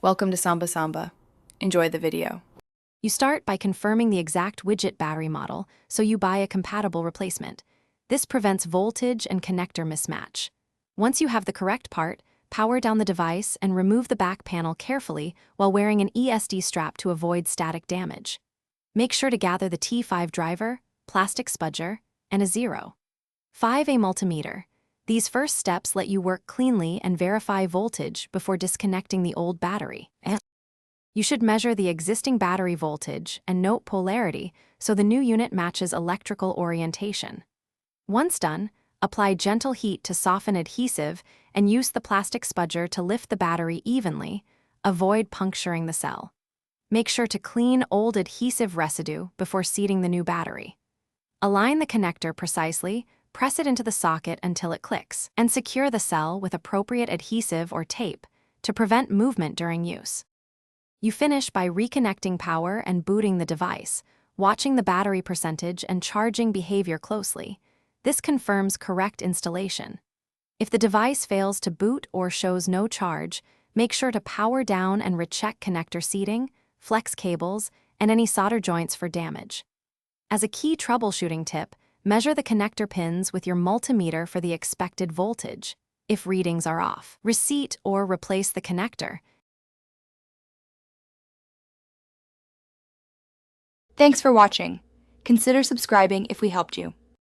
Welcome to Samba Samba. Enjoy the video. You start by confirming the exact widget battery model, so you buy a compatible replacement. This prevents voltage and connector mismatch. Once you have the correct part, power down the device and remove the back panel carefully while wearing an ESD strap to avoid static damage. Make sure to gather the T5 driver, plastic spudger, and a 0.5A multimeter. These first steps let you work cleanly and verify voltage before disconnecting the old battery. You should measure the existing battery voltage and note polarity so the new unit matches electrical orientation. Once done, apply gentle heat to soften adhesive and use the plastic spudger to lift the battery evenly. Avoid puncturing the cell. Make sure to clean old adhesive residue before seating the new battery. Align the connector precisely, press it into the socket until it clicks, and secure the cell with appropriate adhesive or tape to prevent movement during use. You finish by reconnecting power and booting the device, watching the battery percentage and charging behavior closely. This confirms correct installation. If the device fails to boot or shows no charge, make sure to power down and recheck connector seating, flex cables, and any solder joints for damage. As a key troubleshooting tip, measure the connector pins with your multimeter for the expected voltage. If readings are off, reseat or replace the connector. Thanks for watching. Consider subscribing if we helped you.